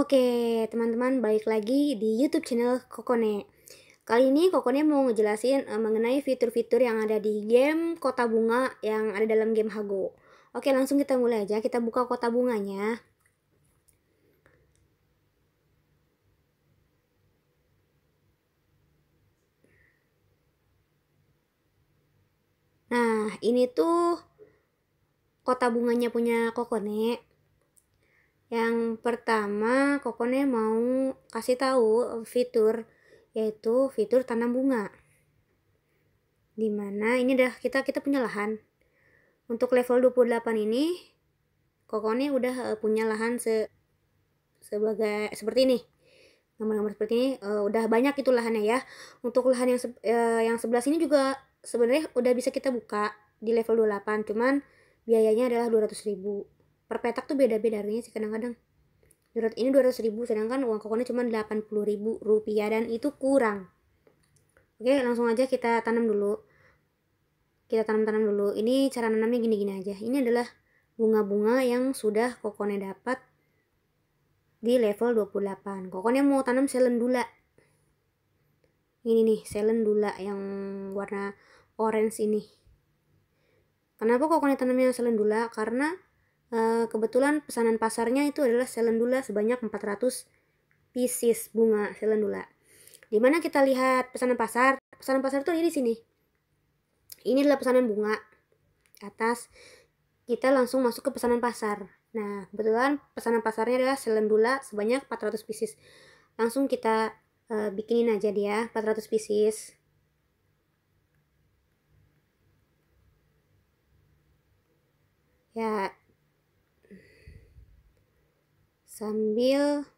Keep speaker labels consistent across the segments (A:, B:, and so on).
A: Oke, teman-teman, balik lagi di YouTube channel Kokone. Kali ini Kokone mau ngejelasin mengenai fitur-fitur yang ada di game Kota Bunga yang ada dalam game Hago. Oke, langsung kita mulai aja. Kita buka Kota Bunganya. Nah, ini tuh Kota Bunganya punya Kokone. Yang pertama, Kokone mau kasih tahu fitur, yaitu fitur tanam bunga. Dimana ini dah kita punya lahan. Untuk level 28 ini, Kokone udah punya lahan sebagai seperti ini. Gambar-gambar seperti ini udah banyak itu lahannya ya. Untuk lahan yang sebelah sini juga sebenarnya udah bisa kita buka di level 28, cuman biayanya adalah 200.000. Per petak tuh beda-beda harganya sih kadang-kadang. Ini 200.000, sedangkan uang Kokone cuma 80.000 rupiah dan itu kurang. Oke, langsung aja kita tanam dulu. Kita tanam-tanam dulu. Ini cara nanamnya gini-gini aja. Ini adalah bunga-bunga yang sudah Kokone dapat di level 28. Kokone mau tanam selendula. Ini nih, selendula yang warna orange ini. Kenapa Kokone tanamnya selendula? Karena kebetulan pesanan pasarnya itu adalah selendula sebanyak 400 pieces bunga selendula. Dimana kita lihat pesanan pasar? Pesanan pasar itu di sini. Ini adalah pesanan bunga. Atas kita langsung masuk ke pesanan pasar. Nah, kebetulan pesanan pasarnya adalah selendula sebanyak 400 pieces. Langsung kita bikinin aja dia 400 pieces. Ya, sambil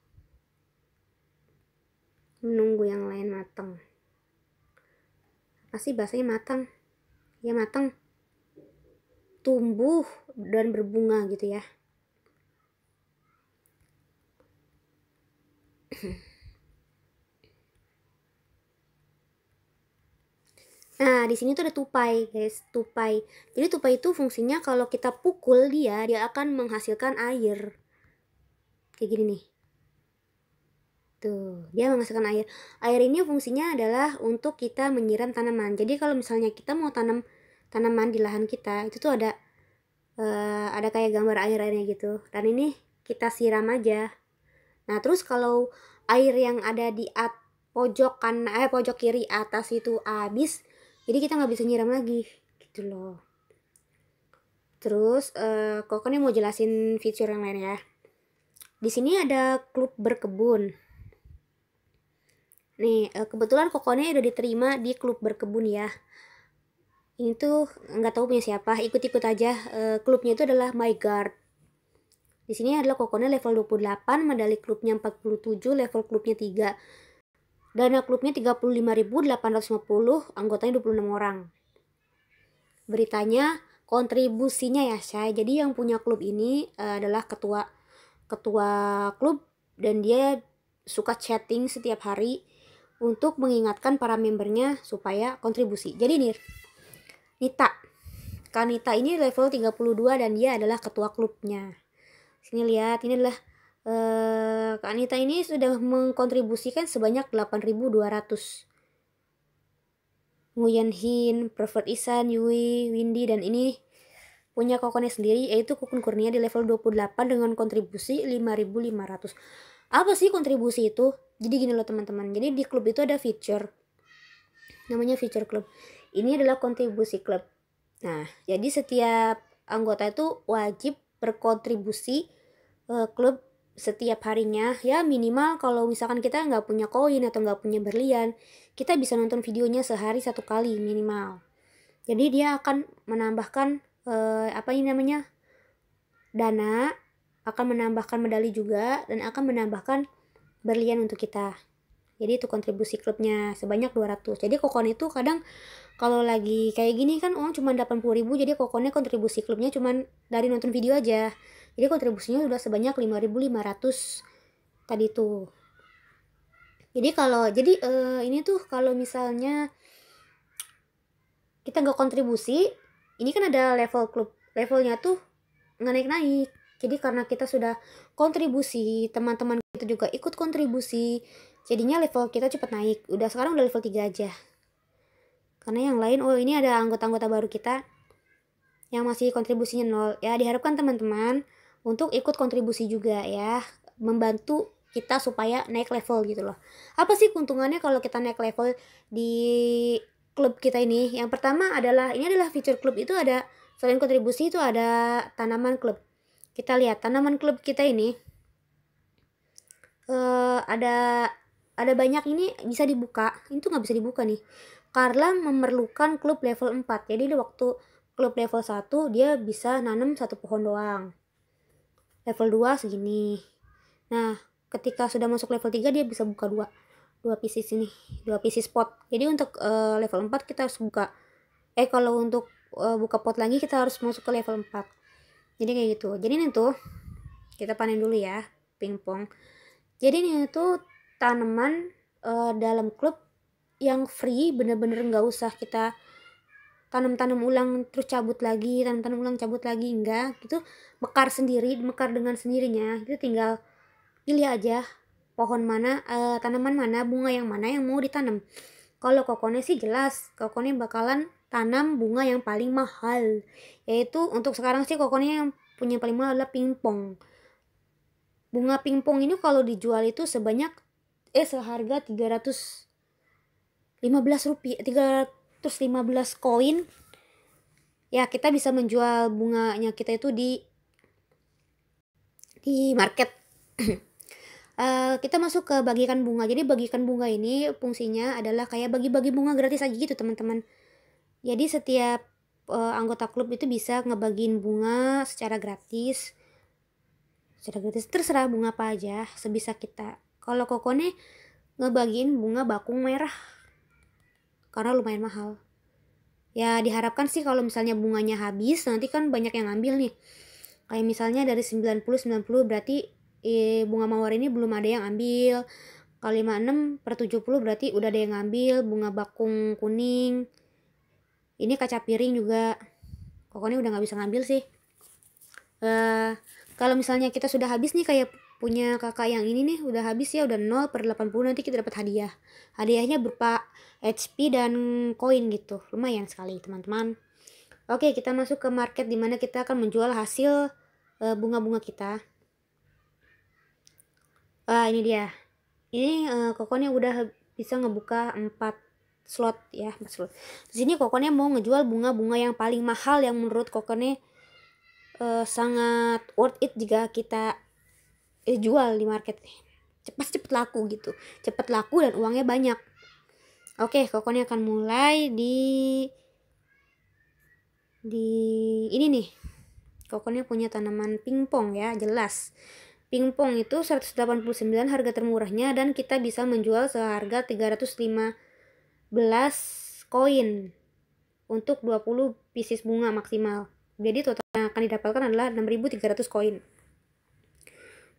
A: menunggu yang lain matang. Apa sih bahasanya matang? Ya matang, tumbuh dan berbunga gitu ya. Nah, di sini tuh ada tupai, guys, tupai. Jadi tupai itu fungsinya kalau kita pukul dia akan menghasilkan air. Kayak gini nih. Tuh, dia menghasilkan air. Air ini fungsinya adalah untuk kita menyiram tanaman. Jadi kalau misalnya kita mau tanam tanaman di lahan kita, itu tuh ada kayak gambar air-airnya gitu. Dan ini kita siram aja. Nah, terus kalau air yang ada di pojok kiri atas itu habis, jadi kita nggak bisa nyiram lagi gitu loh. Terus Kokone mau jelasin fitur yang lain ya. Di sini ada klub berkebun. Nih, kebetulan Kokone udah diterima di klub berkebun ya. Ini tuh nggak tahu punya siapa, ikut-ikut aja. Klubnya itu adalah My Guard. Di sini adalah Kokone level 28, medali klubnya 47, level klubnya 3. Dana klubnya 35.850, anggotanya 26 orang. Beritanya, kontribusinya ya, saya. Jadi yang punya klub ini adalah ketua klub, dan dia suka chatting setiap hari untuk mengingatkan para membernya supaya kontribusi. Jadi nih, Kanita ini level 32 dan dia adalah ketua klubnya. Sini lihat, ini adalah Kak Anita ini sudah mengkontribusikan sebanyak 8.200. Nguyen Hin, Perfect Isan, Yui, Windy, dan ini punya Kokone sendiri, yaitu Kukun Kurnia di level 28 dengan kontribusi 5.500. Apa sih kontribusi itu? Jadi gini loh teman-teman, jadi di klub itu ada feature, namanya feature club. Ini adalah kontribusi klub. Nah, jadi setiap anggota itu wajib berkontribusi klub setiap harinya ya, minimal kalau misalkan kita nggak punya koin atau nggak punya berlian, kita bisa nonton videonya sehari 1 kali minimal. Jadi dia akan menambahkan dana, akan menambahkan medali juga, dan akan menambahkan berlian untuk kita. Jadi itu kontribusi klubnya sebanyak 200. Jadi Kokone itu kadang kalau lagi kayak gini kan uang cuma 80.000, jadi Kokone kontribusi klubnya cuma dari nonton video aja. Jadi kontribusinya udah sebanyak 5.500 tadi tuh. Jadi ini tuh kalau misalnya kita nggak kontribusi, ini kan ada level klub, levelnya tuh nggak naik-naik Jadi karena kita sudah kontribusi, teman-teman kita juga ikut kontribusi, jadinya level kita cepat naik. Sekarang udah level 3 aja. Karena yang lain, ini ada anggota-anggota baru kita yang masih kontribusinya 0. Ya, diharapkan teman-teman untuk ikut kontribusi juga ya, membantu kita supaya naik level gitu loh. Apa sih keuntungannya kalau kita naik level di klub kita ini? Yang pertama adalah, ini adalah fitur klub itu ada, selain kontribusi itu ada tanaman klub. Kita lihat tanaman klub kita ini ada banyak, ini bisa dibuka. Itu nggak bisa dibuka nih karena memerlukan klub level 4. Jadi di waktu klub level 1 dia bisa nanam 1 pohon doang. Level 2 segini. Nah, ketika sudah masuk level 3 dia bisa buka 2 pieces ini, 2 pieces pot. Jadi untuk level 4 kita harus buka. Kalau untuk buka pot lagi kita harus masuk ke level 4. Jadi kayak gitu. Jadi ini tuh kita panen dulu ya, pingpong. Jadi ini tuh tanaman dalam klub yang free, bener-bener nggak usah kita tanam ulang terus cabut lagi, tanam ulang cabut lagi, enggak gitu. Mekar dengan sendirinya. Itu tinggal pilih aja pohon mana, tanaman mana, bunga yang mana yang mau ditanam. Kalau Kokone sih jelas, Kokone bakalan tanam bunga yang paling mahal. Yaitu untuk sekarang sih Kokone yang punya paling mahal adalah pingpong. Bunga pingpong ini kalau dijual itu seharga 315 koin. Ya, kita bisa menjual bunganya kita itu di market. Kita masuk ke bagikan bunga. Jadi bagikan bunga ini fungsinya adalah kayak bagi-bagi bunga gratis aja gitu teman-teman. Jadi setiap anggota klub itu bisa ngebagiin bunga secara gratis. Terserah bunga apa aja, sebisa kita. Kalau Kokone ngebagiin bunga bakung merah karena lumayan mahal. Ya diharapkan sih kalau misalnya bunganya habis, nanti kan banyak yang ngambil nih. Kayak misalnya dari 90 berarti bunga mawar ini belum ada yang ambil. Kalau 56/70 berarti udah ada yang ngambil. Bunga bakung kuning, ini kaca piring juga Kokone udah nggak bisa ngambil sih. Kalau misalnya kita sudah habis nih, kayak punya kakak yang ini nih udah habis ya, udah 0/80, nanti kita dapat hadiah. Hadiahnya berupa HP dan koin gitu. Lumayan sekali teman-teman. Oke, kita masuk ke market dimana kita akan menjual hasil bunga-bunga kita. Ini dia. Ini Kokone udah bisa ngebuka 4 slot ya, 4 slot. Di sini Kokone mau ngejual bunga-bunga yang paling mahal yang menurut Kokone sangat worth it jika kita jual di market. Cepat laku gitu. Cepat laku dan uangnya banyak. Oke, Kokone akan mulai di ini nih. Kokone punya tanaman pingpong ya, jelas. Pingpong itu 189 harga termurahnya, dan kita bisa menjual seharga 315 koin untuk 20 pieces bunga maksimal. Jadi total yang akan didapatkan adalah 6.300 koin.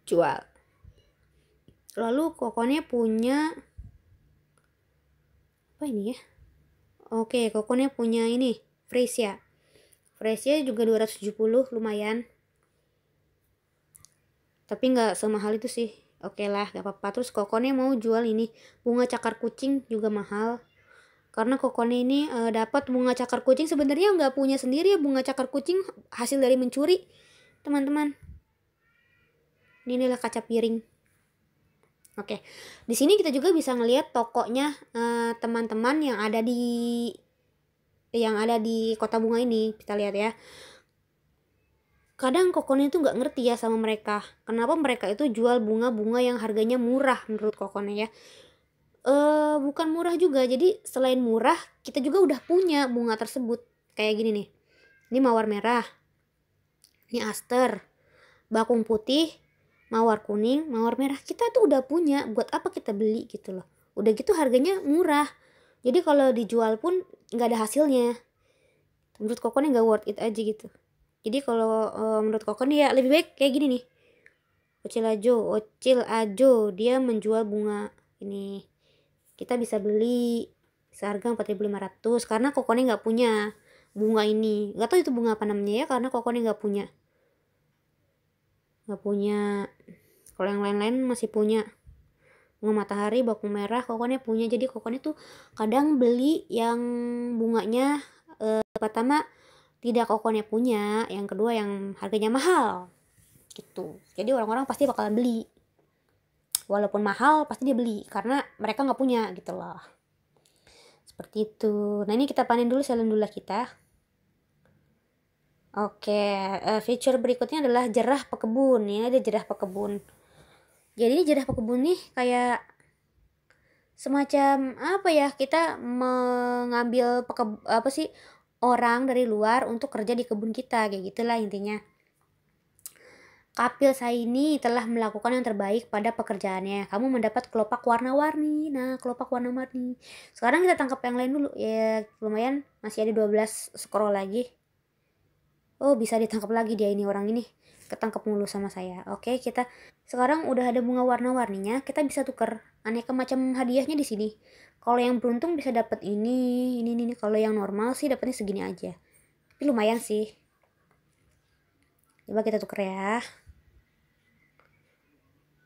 A: Jual. Lalu Kokone punya apa ini ya? Oke, Kokone punya ini, Freesia. Freesia juga 270, lumayan. Tapi nggak semahal itu sih. Oke lah, gak apa-apa. Terus Kokone mau jual ini, bunga cakar kucing, juga mahal. Karena Kokone ini dapat bunga cakar kucing, sebenarnya nggak punya sendiri ya bunga cakar kucing, hasil dari mencuri teman-teman. Ini adalah kaca piring. Oke, di sini kita juga bisa ngelihat tokonya teman-teman yang ada di kota bunga ini. Kita lihat ya. Kadang Kokone itu nggak ngerti ya sama mereka. Kenapa mereka itu jual bunga-bunga yang harganya murah menurut Kokone ya. Bukan murah juga. Jadi selain murah, kita juga udah punya bunga tersebut. Kayak gini nih. Ini mawar merah. Ini aster. Bakung putih, mawar kuning, mawar merah. Kita tuh udah punya. Buat apa kita beli gitu loh. Udah gitu harganya murah. Jadi kalau dijual pun nggak ada hasilnya. Menurut Kokone nggak worth it aja gitu. Jadi kalau menurut Kokone ya lebih baik kayak gini nih. Ocil Ajo dia menjual bunga ini. Kita bisa beli seharga 4.500 karena Kokone nggak punya bunga ini. Nggak tahu itu bunga apa namanya ya, karena Kokone nggak punya. nggak punya. Kalau yang lain-lain masih punya. Bunga matahari, bakung merah, kokonnya punya. Jadi kokonnya tuh kadang beli yang bunganya pertama tidak kokonnya punya, yang kedua yang harganya mahal gitu. Jadi orang-orang pasti bakalan beli, walaupun mahal pasti dia beli karena mereka nggak punya gitu loh, seperti itu. Nah ini kita panen dulu selendula kita. Oke, feature berikutnya adalah jerah pekebun. Ya, ada jerah pekebun. Jadi ini jerah pekebun nih kayak semacam apa ya, kita mengambil apa sih, orang dari luar untuk kerja di kebun kita, kayak gitulah intinya. Kapil Saini telah melakukan yang terbaik pada pekerjaannya. Kamu mendapat kelopak warna-warni. Nah, kelopak warna-warni. Sekarang kita tangkap yang lain dulu. Ya, lumayan. Masih ada 12 scroll lagi. Oh, bisa ditangkap lagi dia ini, orang ini. Ketangkep mulu sama saya. Oke, kita sekarang udah ada bunga warna-warninya. Kita bisa tuker aneka macam hadiahnya di sini. Kalau yang beruntung bisa dapat ini. Kalau yang normal sih dapatnya segini aja. Tapi lumayan sih. Coba kita tuker ya.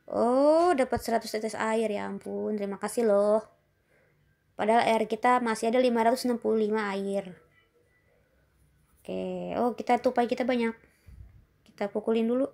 A: Oh, dapat 100 tetes air, ya ampun. Terima kasih loh. Padahal air kita masih ada 565 air. Oke, oh kita tupai kita banyak. Kita pukulin dulu.